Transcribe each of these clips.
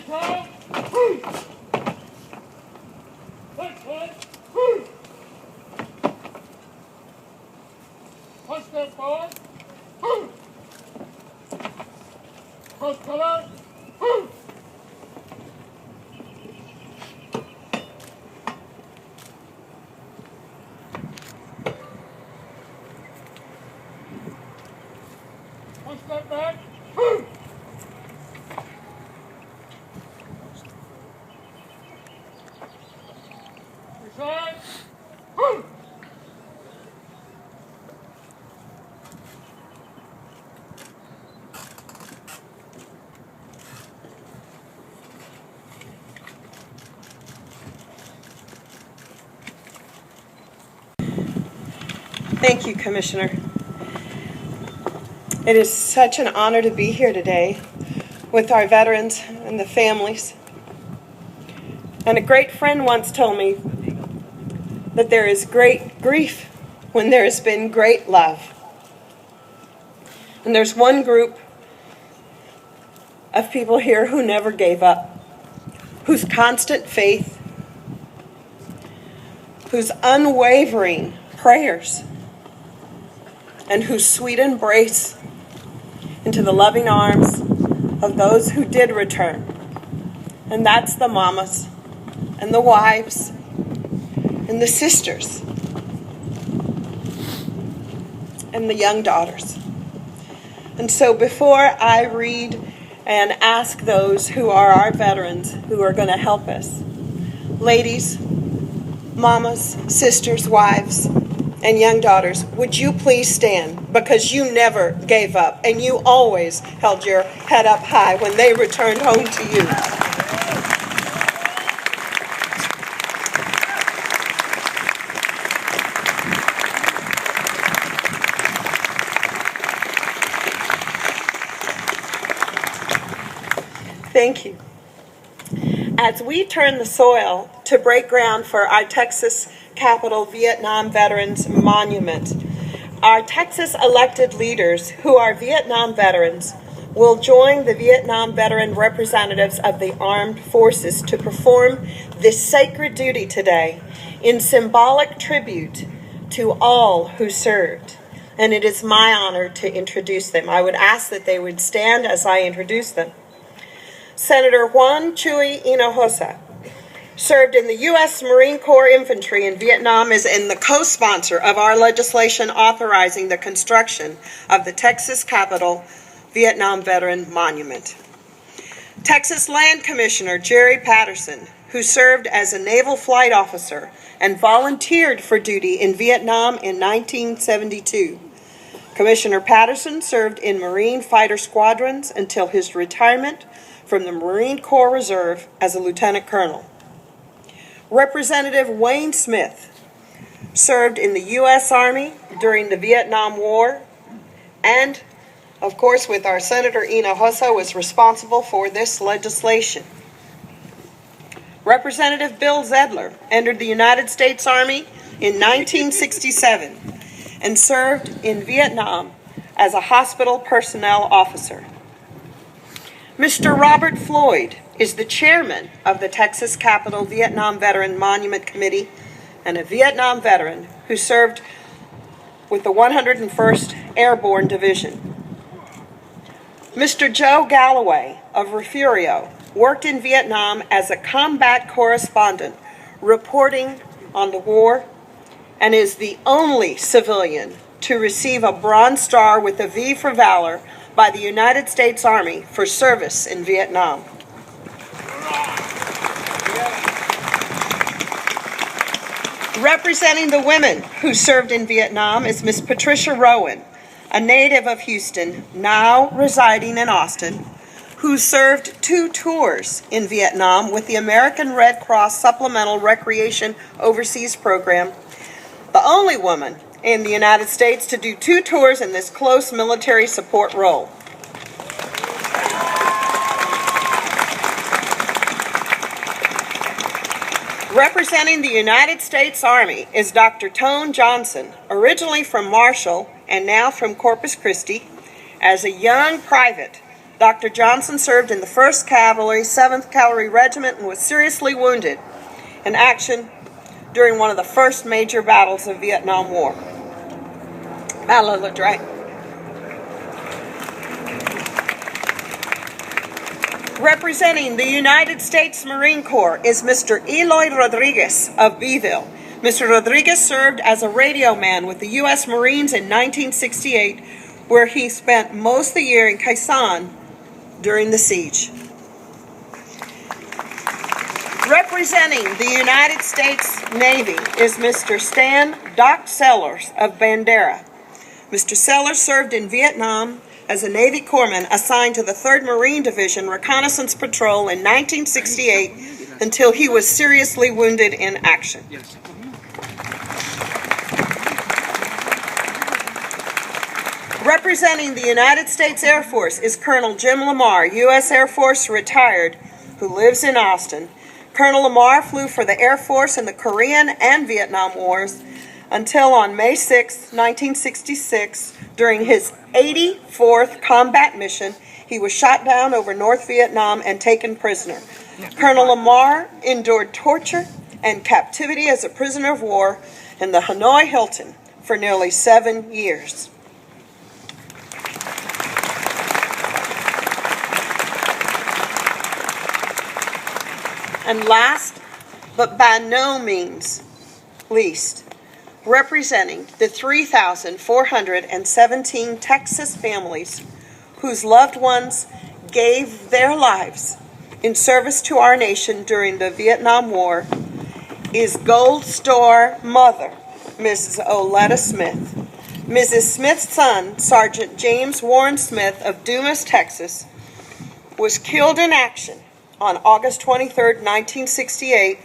One step forward. Cross color. One step back. Resign. Thank you, Commissioner. It is such an honor to be here today with our veterans and the families. And a great friend once told me that there is great grief when there has been great love. And there's one group of people here who never gave up, whose constant faith, whose unwavering prayers, and whose sweet embrace into the loving arms of those who did return. And that's the mamas and the wives and the sisters and the young daughters. And so before I read and ask those who are our veterans who are going to help us, ladies, mamas, sisters, wives, and young daughters, would you please stand, because you never gave up and you always held your head up high when they returned home to you. Thank you. As we turn the soil to break ground for our Texas Capitol Vietnam Veterans Monument, our Texas elected leaders who are Vietnam veterans will join the Vietnam veteran representatives of the armed forces to perform this sacred duty today in symbolic tribute to all who served. And it is my honor to introduce them. I would ask that they would stand as I introduce them. Senator Juan Chuy Hinojosa served in the U.S. Marine Corps Infantry in Vietnam as the co-sponsor of our legislation authorizing the construction of the Texas Capitol Vietnam Veteran Monument. Texas Land Commissioner Jerry Patterson, who served as a naval flight officer and volunteered for duty in Vietnam in 1972. Commissioner Patterson served in Marine fighter squadrons until his retirement from the Marine Corps Reserve as a lieutenant colonel. Representative Wayne Smith served in the U.S. Army during the Vietnam War and, of course, with our Senator Hinojosa, was responsible for this legislation. Representative Bill Zedler entered the United States Army in 1967 and served in Vietnam as a hospital personnel officer. Mr. Robert Floyd is the chairman of the Texas Capitol Vietnam Veteran Monument Committee and a Vietnam veteran who served with the 101st Airborne Division. Mr. Joe Galloway of Refugio worked in Vietnam as a combat correspondent reporting on the war and is the only civilian to receive a Bronze Star with a V for Valor by the United States Army for service in Vietnam. Representing the women who served in Vietnam is Miss Patricia Rowan, a native of Houston, now residing in Austin, who served 2 tours in Vietnam with the American Red Cross Supplemental Recreation Overseas Program, the only woman in the United States to do 2 tours in this close military support role. Representing the United States Army is Dr. Tone Johnson, originally from Marshall and now from Corpus Christi. As a young private, Dr. Johnson served in the 1st Cavalry, 7th Cavalry Regiment, and was seriously wounded in action during one of the first major battles of the Vietnam War. Battle of the Dray. Representing the United States Marine Corps is Mr. Eloy Rodriguez of Beeville. Mr. Rodriguez served as a radio man with the U.S. Marines in 1968, where he spent most of the year in Khe Sanh during the siege. Representing the United States Navy is Mr. Stan Doc Sellers of Bandera. Mr. Sellers served in Vietnam as a Navy corpsman assigned to the 3rd Marine Division Reconnaissance Patrol in 1968 until he was seriously wounded in action. Representing the United States Air Force is Colonel Jim Lamar, U.S. Air Force retired, who lives in Austin. Colonel Lamar flew for the Air Force in the Korean and Vietnam Wars until on May 6, 1966, during his 84th combat mission, he was shot down over North Vietnam and taken prisoner. Colonel Lamar endured torture and captivity as a prisoner of war in the Hanoi Hilton for nearly 7 years. And last, but by no means least, representing the 3,417 Texas families whose loved ones gave their lives in service to our nation during the Vietnam War, is Gold Star mother, Mrs. Oleta Smith. Mrs. Smith's son, Sergeant James Warren Smith of Dumas, Texas, was killed in action on August 23, 1968,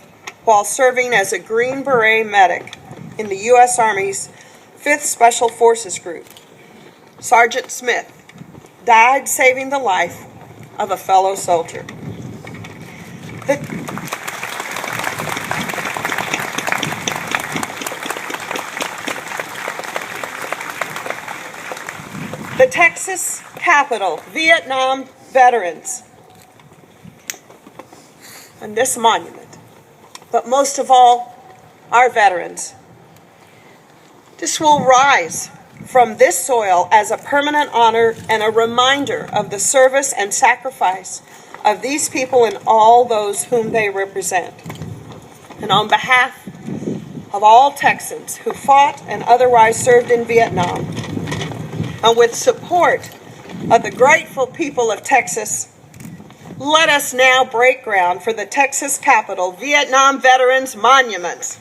while serving as a Green Beret medic in the U.S. Army's 5th Special Forces Group. Sergeant Smith died saving the life of a fellow soldier. The Texas Capitol Vietnam veterans and this monument, but most of all, our veterans. This will rise from this soil as a permanent honor and a reminder of the service and sacrifice of these people and all those whom they represent. And on behalf of all Texans who fought and otherwise served in Vietnam, and with support of the grateful people of Texas, let us now break ground for the Texas Capitol Vietnam Veterans Monument.